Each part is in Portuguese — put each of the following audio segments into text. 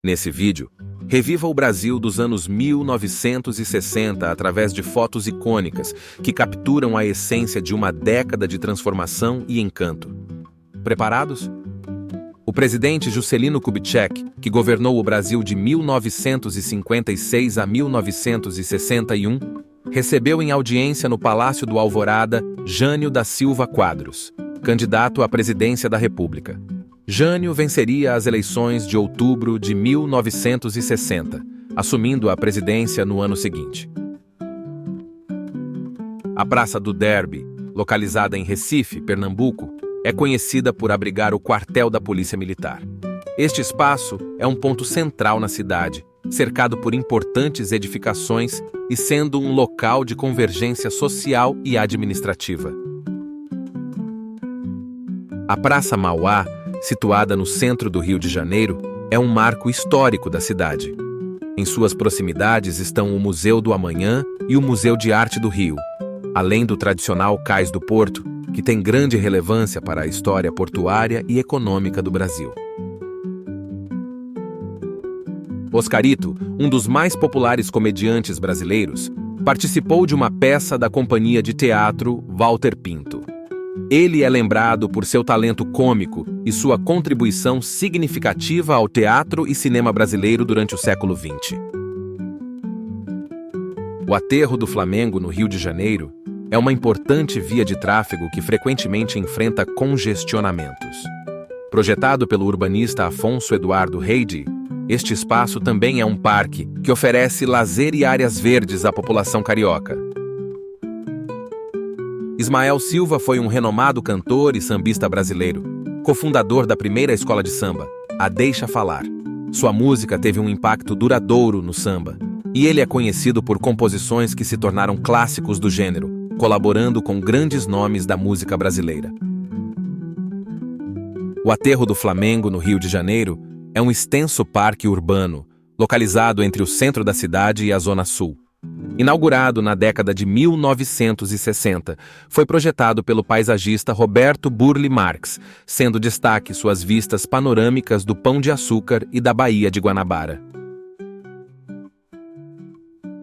Nesse vídeo, reviva o Brasil dos anos 1960 através de fotos icônicas que capturam a essência de uma década de transformação e encanto. Preparados? O presidente Juscelino Kubitschek, que governou o Brasil de 1956 a 1961, recebeu em audiência no Palácio do Alvorada Jânio da Silva Quadros, candidato à presidência da República. Jânio venceria as eleições de outubro de 1960, assumindo a presidência no ano seguinte. A Praça do Derby, localizada em Recife, Pernambuco, é conhecida por abrigar o quartel da Polícia Militar. Este espaço é um ponto central na cidade, cercado por importantes edificações e sendo um local de convergência social e administrativa. A Praça Mauá, situada no centro do Rio de Janeiro, é um marco histórico da cidade. Em suas proximidades estão o Museu do Amanhã e o Museu de Arte do Rio, além do tradicional Cais do Porto, que tem grande relevância para a história portuária e econômica do Brasil. Oscarito, um dos mais populares comediantes brasileiros, participou de uma peça da companhia de teatro Walter Pinto. Ele é lembrado por seu talento cômico e sua contribuição significativa ao teatro e cinema brasileiro durante o século XX. O Aterro do Flamengo, no Rio de Janeiro, é uma importante via de tráfego que frequentemente enfrenta congestionamentos. Projetado pelo urbanista Afonso Eduardo Reide, este espaço também é um parque que oferece lazer e áreas verdes à população carioca. Ismael Silva foi um renomado cantor e sambista brasileiro, cofundador da primeira escola de samba, a Deixa Falar. Sua música teve um impacto duradouro no samba, e ele é conhecido por composições que se tornaram clássicos do gênero, colaborando com grandes nomes da música brasileira. O Aterro do Flamengo, no Rio de Janeiro, é um extenso parque urbano, localizado entre o centro da cidade e a Zona Sul. Inaugurado na década de 1960, foi projetado pelo paisagista Roberto Burle Marx, sendo destaque suas vistas panorâmicas do Pão de Açúcar e da Baía de Guanabara.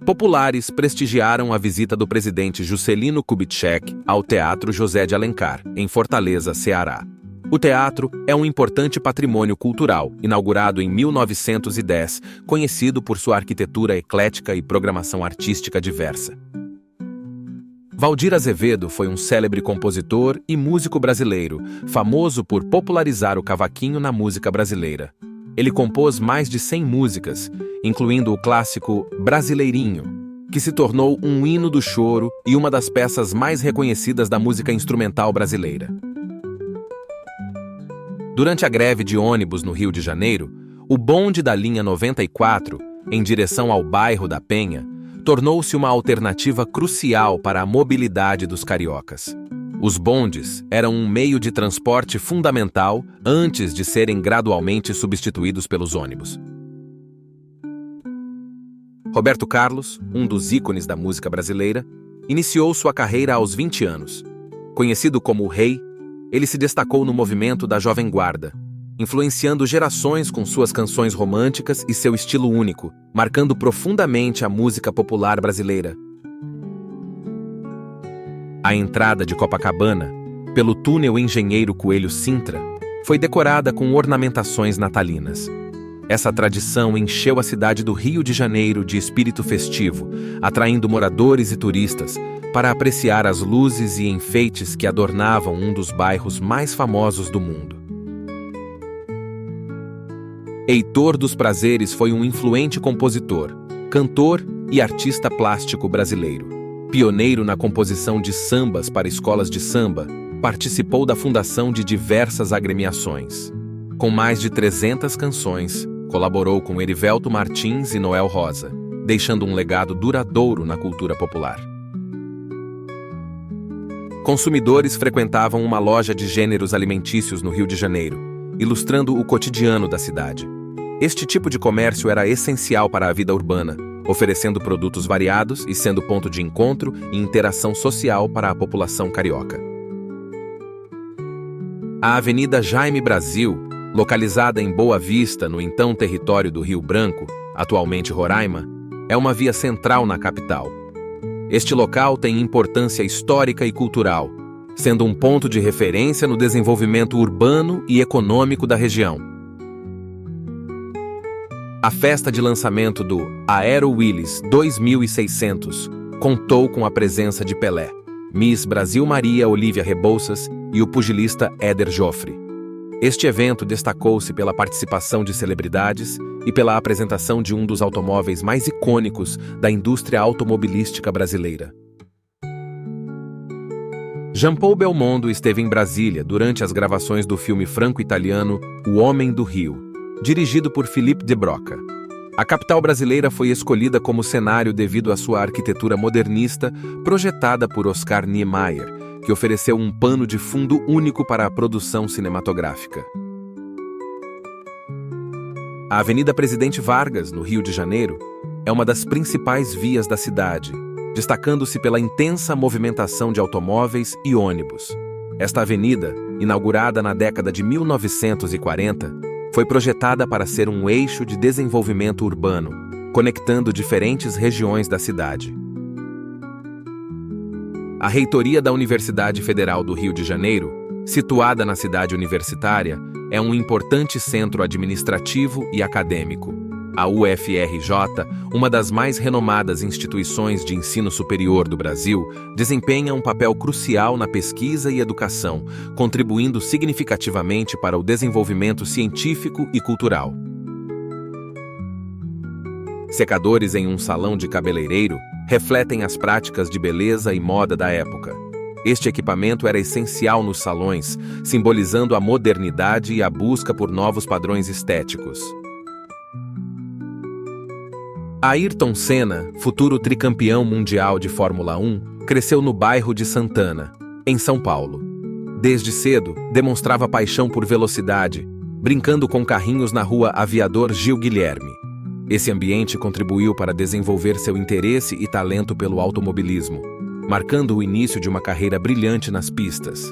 Populares prestigiaram a visita do presidente Juscelino Kubitschek ao Teatro José de Alencar, em Fortaleza, Ceará. O teatro é um importante patrimônio cultural, inaugurado em 1910, conhecido por sua arquitetura eclética e programação artística diversa. Valdir Azevedo foi um célebre compositor e músico brasileiro, famoso por popularizar o cavaquinho na música brasileira. Ele compôs mais de 100 músicas, incluindo o clássico Brasileirinho, que se tornou um hino do choro e uma das peças mais reconhecidas da música instrumental brasileira. Durante a greve de ônibus no Rio de Janeiro, o bonde da linha 94, em direção ao bairro da Penha, tornou-se uma alternativa crucial para a mobilidade dos cariocas. Os bondes eram um meio de transporte fundamental antes de serem gradualmente substituídos pelos ônibus. Roberto Carlos, um dos ícones da música brasileira, iniciou sua carreira aos 20 anos. Conhecido como o Rei, ele se destacou no movimento da Jovem Guarda, influenciando gerações com suas canções românticas e seu estilo único, marcando profundamente a música popular brasileira. A entrada de Copacabana, pelo túnel Engenheiro Coelho Sintra, foi decorada com ornamentações natalinas. Essa tradição encheu a cidade do Rio de Janeiro de espírito festivo, atraindo moradores e turistas para apreciar as luzes e enfeites que adornavam um dos bairros mais famosos do mundo. Heitor dos Prazeres foi um influente compositor, cantor e artista plástico brasileiro. Pioneiro na composição de sambas para escolas de samba, participou da fundação de diversas agremiações. Com mais de 300 canções, colaborou com Erivelto Martins e Noel Rosa, deixando um legado duradouro na cultura popular. Consumidores frequentavam uma loja de gêneros alimentícios no Rio de Janeiro, ilustrando o cotidiano da cidade. Este tipo de comércio era essencial para a vida urbana, oferecendo produtos variados e sendo ponto de encontro e interação social para a população carioca. A Avenida Jaime Brasil Localizada em Boa Vista, no então território do Rio Branco, atualmente Roraima, é uma via central na capital. Este local tem importância histórica e cultural, sendo um ponto de referência no desenvolvimento urbano e econômico da região. A festa de lançamento do Aero Willis 2600 contou com a presença de Pelé, Miss Brasil Maria Olívia Rebouças e o pugilista Éder Joffre. Este evento destacou-se pela participação de celebridades e pela apresentação de um dos automóveis mais icônicos da indústria automobilística brasileira. Jean Paul Belmondo esteve em Brasília durante as gravações do filme franco-italiano O Homem do Rio, dirigido por Philippe de Broca. A capital brasileira foi escolhida como cenário devido à sua arquitetura modernista projetada por Oscar Niemeyer, que ofereceu um pano de fundo único para a produção cinematográfica. A Avenida Presidente Vargas, no Rio de Janeiro, é uma das principais vias da cidade, destacando-se pela intensa movimentação de automóveis e ônibus. Esta avenida, inaugurada na década de 1940, foi projetada para ser um eixo de desenvolvimento urbano, conectando diferentes regiões da cidade. A reitoria da Universidade Federal do Rio de Janeiro, situada na cidade universitária, é um importante centro administrativo e acadêmico. A UFRJ, uma das mais renomadas instituições de ensino superior do Brasil, desempenha um papel crucial na pesquisa e educação, contribuindo significativamente para o desenvolvimento científico e cultural. Secadores em um salão de cabeleireiro refletem as práticas de beleza e moda da época. Este equipamento era essencial nos salões, simbolizando a modernidade e a busca por novos padrões estéticos. Ayrton Senna, futuro tricampeão mundial de Fórmula 1, cresceu no bairro de Santana, em São Paulo. Desde cedo, demonstrava paixão por velocidade, brincando com carrinhos na rua Aviador Gil Guilherme. Esse ambiente contribuiu para desenvolver seu interesse e talento pelo automobilismo, marcando o início de uma carreira brilhante nas pistas.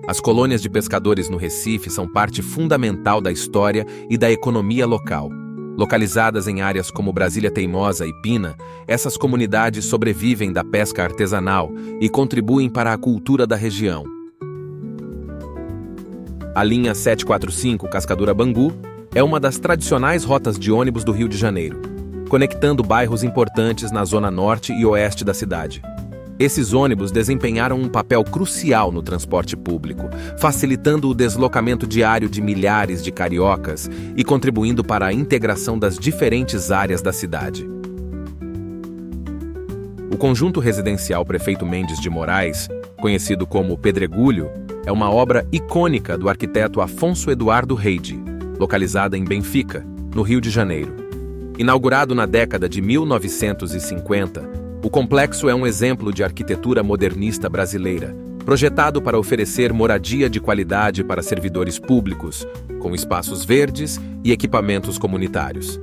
As colônias de pescadores no Recife são parte fundamental da história e da economia local. Localizadas em áreas como Brasília Teimosa e Pina, essas comunidades sobrevivem da pesca artesanal e contribuem para a cultura da região. A linha 745 Cascadura-Bangu é uma das tradicionais rotas de ônibus do Rio de Janeiro, conectando bairros importantes na zona norte e oeste da cidade. Esses ônibus desempenharam um papel crucial no transporte público, facilitando o deslocamento diário de milhares de cariocas e contribuindo para a integração das diferentes áreas da cidade. O conjunto residencial Prefeito Mendes de Moraes, conhecido como Pedregulho, é uma obra icônica do arquiteto Afonso Eduardo Reide, localizada em Benfica, no Rio de Janeiro. Inaugurado na década de 1950, o complexo é um exemplo de arquitetura modernista brasileira, projetado para oferecer moradia de qualidade para servidores públicos, com espaços verdes e equipamentos comunitários.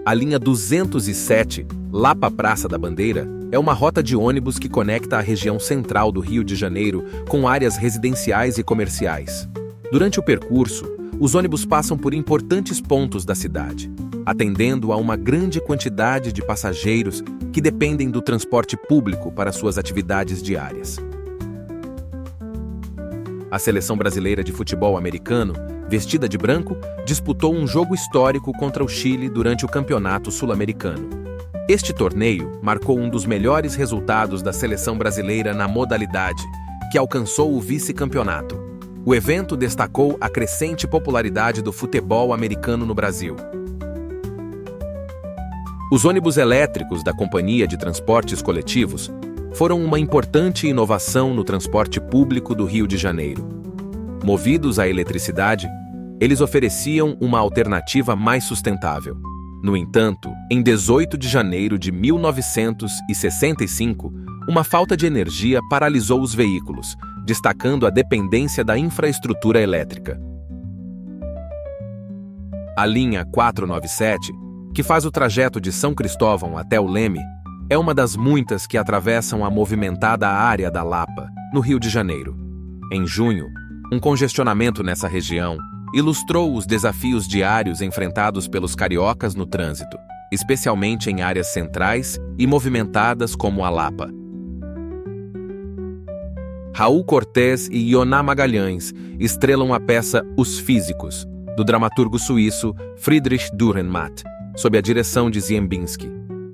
A linha 207, Lapa-Praça da Bandeira, é uma rota de ônibus que conecta a região central do Rio de Janeiro com áreas residenciais e comerciais. Durante o percurso, os ônibus passam por importantes pontos da cidade, atendendo a uma grande quantidade de passageiros que dependem do transporte público para suas atividades diárias. A seleção brasileira de futebol americano, vestida de branco, disputou um jogo histórico contra o Chile durante o Campeonato Sul-Americano. Este torneio marcou um dos melhores resultados da seleção brasileira na modalidade, que alcançou o vice-campeonato. O evento destacou a crescente popularidade do futebol americano no Brasil. Os ônibus elétricos da Companhia de Transportes Coletivos foram uma importante inovação no transporte público do Rio de Janeiro. Movidos à eletricidade, eles ofereciam uma alternativa mais sustentável. No entanto, em 18 de janeiro de 1965, uma falta de energia paralisou os veículos, destacando a dependência da infraestrutura elétrica. A linha 497, que faz o trajeto de São Cristóvão até o Leme, é uma das muitas que atravessam a movimentada área da Lapa, no Rio de Janeiro. Em junho, um congestionamento nessa região ilustrou os desafios diários enfrentados pelos cariocas no trânsito, especialmente em áreas centrais e movimentadas como a Lapa. Raul Cortez e Ioná Magalhães estrelam a peça Os Físicos, do dramaturgo suíço Friedrich Dürrenmatt, sob a direção de Ziembinski.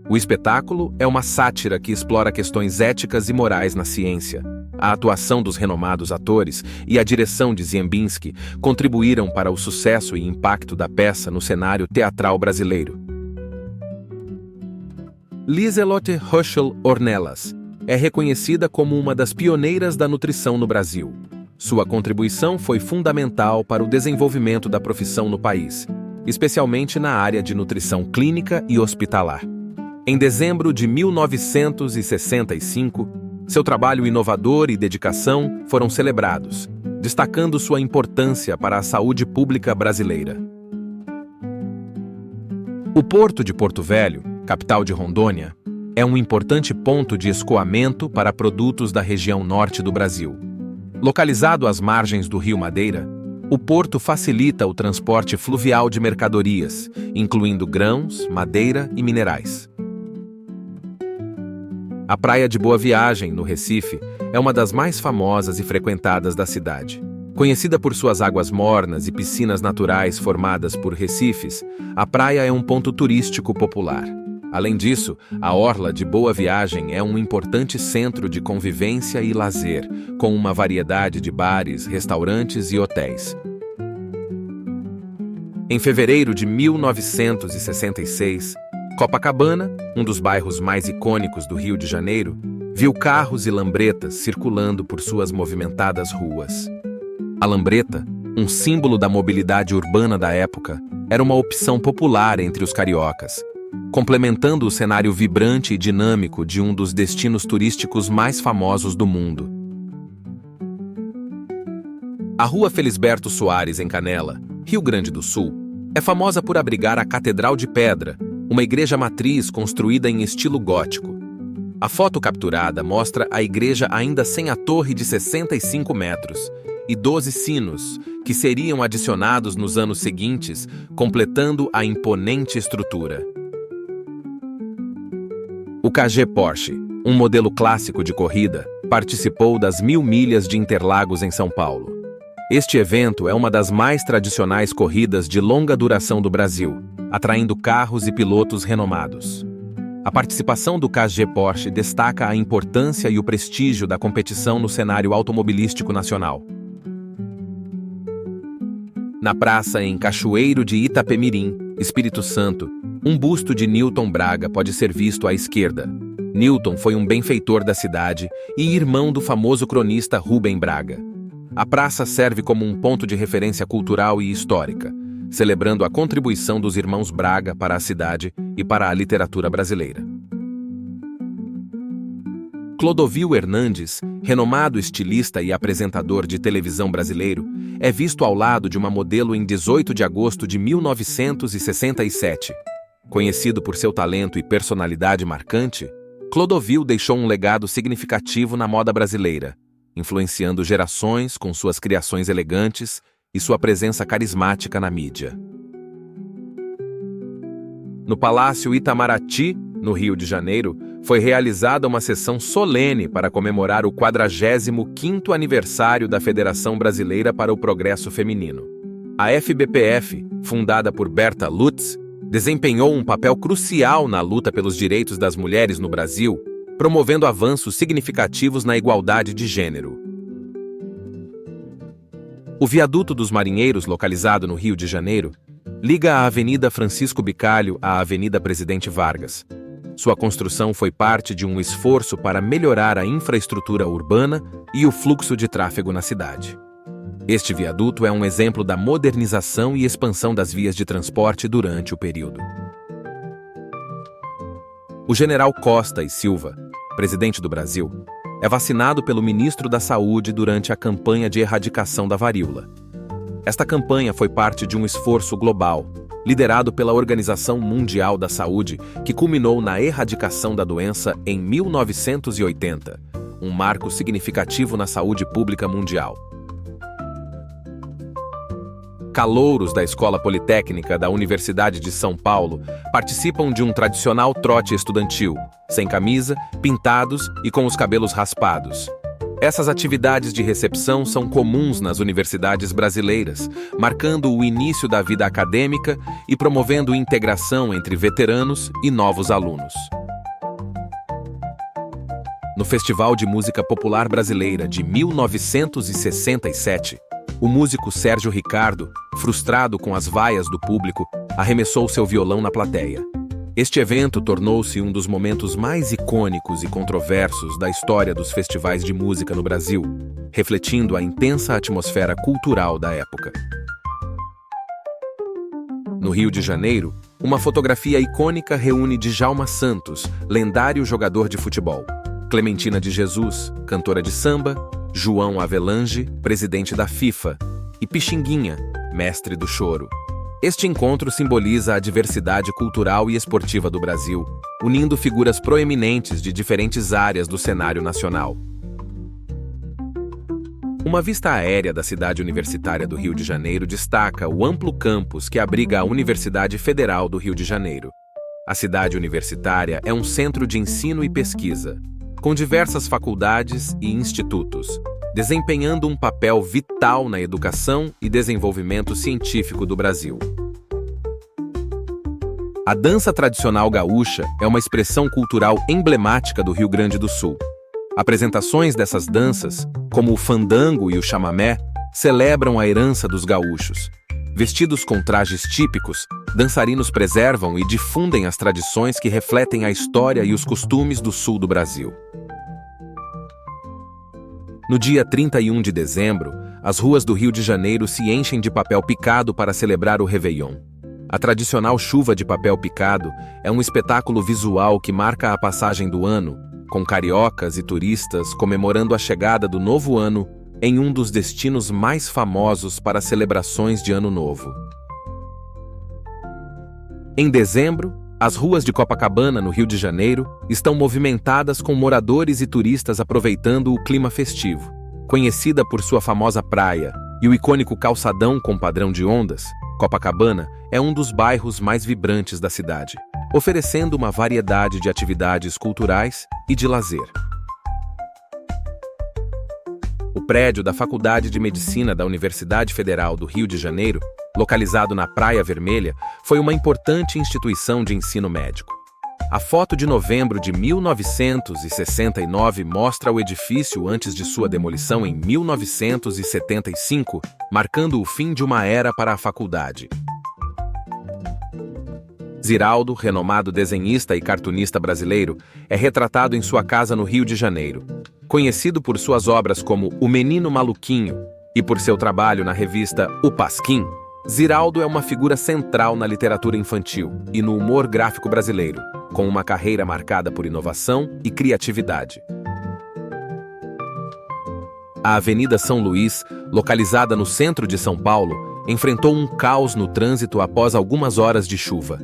O espetáculo é uma sátira que explora questões éticas e morais na ciência. A atuação dos renomados atores e a direção de Ziembinski contribuíram para o sucesso e impacto da peça no cenário teatral brasileiro. Lieselotte Höschel Ornelas é reconhecida como uma das pioneiras da nutrição no Brasil. Sua contribuição foi fundamental para o desenvolvimento da profissão no país, especialmente na área de nutrição clínica e hospitalar. Em dezembro de 1965, seu trabalho inovador e dedicação foram celebrados, destacando sua importância para a saúde pública brasileira. O Porto de Porto Velho, capital de Rondônia, é um importante ponto de escoamento para produtos da região norte do Brasil. Localizado às margens do Rio Madeira, o porto facilita o transporte fluvial de mercadorias, incluindo grãos, madeira e minerais. A Praia de Boa Viagem, no Recife, é uma das mais famosas e frequentadas da cidade. Conhecida por suas águas mornas e piscinas naturais formadas por recifes, a praia é um ponto turístico popular. Além disso, a Orla de Boa Viagem é um importante centro de convivência e lazer, com uma variedade de bares, restaurantes e hotéis. Em fevereiro de 1966, Copacabana, um dos bairros mais icônicos do Rio de Janeiro, viu carros e lambretas circulando por suas movimentadas ruas. A lambreta, um símbolo da mobilidade urbana da época, era uma opção popular entre os cariocas, complementando o cenário vibrante e dinâmico de um dos destinos turísticos mais famosos do mundo. A Rua Felisberto Soares, em Canela, Rio Grande do Sul, é famosa por abrigar a Catedral de Pedra, uma igreja matriz construída em estilo gótico. A foto capturada mostra a igreja ainda sem a torre de 65 metros e 12 sinos, que seriam adicionados nos anos seguintes, completando a imponente estrutura. O KG Porsche, um modelo clássico de corrida, participou das 1000 milhas de Interlagos em São Paulo. Este evento é uma das mais tradicionais corridas de longa duração do Brasil, atraindo carros e pilotos renomados. A participação do KG Porsche destaca a importância e o prestígio da competição no cenário automobilístico nacional. Na praça em Cachoeiro de Itapemirim, Espírito Santo, um busto de Newton Braga pode ser visto à esquerda. Newton foi um benfeitor da cidade e irmão do famoso cronista Rubem Braga. A praça serve como um ponto de referência cultural e histórica, celebrando a contribuição dos irmãos Braga para a cidade e para a literatura brasileira. Clodovil Hernandes, renomado estilista e apresentador de televisão brasileiro, é visto ao lado de uma modelo em 18 de agosto de 1967. Conhecido por seu talento e personalidade marcante, Clodovil deixou um legado significativo na moda brasileira, influenciando gerações com suas criações elegantes e sua presença carismática na mídia. No Palácio Itamaraty, no Rio de Janeiro, foi realizada uma sessão solene para comemorar o 45º aniversário da Federação Brasileira para o Progresso Feminino. A FBPF, fundada por Berta Lutz, desempenhou um papel crucial na luta pelos direitos das mulheres no Brasil, promovendo avanços significativos na igualdade de gênero. O Viaduto dos Marinheiros, localizado no Rio de Janeiro, liga a Avenida Francisco Bicalho à Avenida Presidente Vargas. Sua construção foi parte de um esforço para melhorar a infraestrutura urbana e o fluxo de tráfego na cidade. Este viaduto é um exemplo da modernização e expansão das vias de transporte durante o período. O general Costa e Silva, presidente do Brasil, é vacinado pelo ministro da Saúde durante a campanha de erradicação da varíola. Esta campanha foi parte de um esforço global, liderado pela Organização Mundial da Saúde, que culminou na erradicação da doença em 1980, um marco significativo na saúde pública mundial. Calouros da Escola Politécnica da Universidade de São Paulo participam de um tradicional trote estudantil, sem camisa, pintados e com os cabelos raspados. Essas atividades de recepção são comuns nas universidades brasileiras, marcando o início da vida acadêmica e promovendo integração entre veteranos e novos alunos. No Festival de Música Popular Brasileira de 1967, o músico Sérgio Ricardo, frustrado com as vaias do público, arremessou seu violão na plateia. Este evento tornou-se um dos momentos mais icônicos e controversos da história dos festivais de música no Brasil, refletindo a intensa atmosfera cultural da época. No Rio de Janeiro, uma fotografia icônica reúne Djalma Santos, lendário jogador de futebol, Clementina de Jesus, cantora de samba, João Avelange, presidente da FIFA, e Pixinguinha, mestre do choro. Este encontro simboliza a diversidade cultural e esportiva do Brasil, unindo figuras proeminentes de diferentes áreas do cenário nacional. Uma vista aérea da cidade universitária do Rio de Janeiro destaca o amplo campus que abriga a Universidade Federal do Rio de Janeiro. A cidade universitária é um centro de ensino e pesquisa, com diversas faculdades e institutos, desempenhando um papel vital na educação e desenvolvimento científico do Brasil. A dança tradicional gaúcha é uma expressão cultural emblemática do Rio Grande do Sul. Apresentações dessas danças, como o fandango e o chamamé, celebram a herança dos gaúchos. Vestidos com trajes típicos, dançarinos preservam e difundem as tradições que refletem a história e os costumes do sul do Brasil. No dia 31 de dezembro, as ruas do Rio de Janeiro se enchem de papel picado para celebrar o Réveillon. A tradicional chuva de papel picado é um espetáculo visual que marca a passagem do ano, com cariocas e turistas comemorando a chegada do novo ano em um dos destinos mais famosos para celebrações de Ano Novo. Em dezembro, as ruas de Copacabana, no Rio de Janeiro, estão movimentadas com moradores e turistas aproveitando o clima festivo. Conhecida por sua famosa praia e o icônico calçadão com padrão de ondas, Copacabana é um dos bairros mais vibrantes da cidade, oferecendo uma variedade de atividades culturais e de lazer. O prédio da Faculdade de Medicina da Universidade Federal do Rio de Janeiro, localizado na Praia Vermelha, foi uma importante instituição de ensino médico. A foto de novembro de 1969 mostra o edifício antes de sua demolição em 1975, marcando o fim de uma era para a faculdade. Ziraldo, renomado desenhista e cartunista brasileiro, é retratado em sua casa no Rio de Janeiro. Conhecido por suas obras como O Menino Maluquinho e por seu trabalho na revista O Pasquim, Ziraldo é uma figura central na literatura infantil e no humor gráfico brasileiro, com uma carreira marcada por inovação e criatividade. A Avenida São Luís, localizada no centro de São Paulo, enfrentou um caos no trânsito após algumas horas de chuva.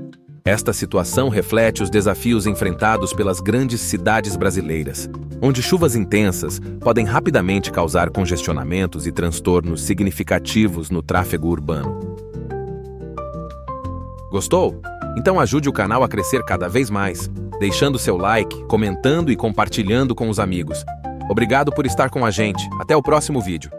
Esta situação reflete os desafios enfrentados pelas grandes cidades brasileiras, onde chuvas intensas podem rapidamente causar congestionamentos e transtornos significativos no tráfego urbano. Gostou? Então ajude o canal a crescer cada vez mais, deixando seu like, comentando e compartilhando com os amigos. Obrigado por estar com a gente. Até o próximo vídeo.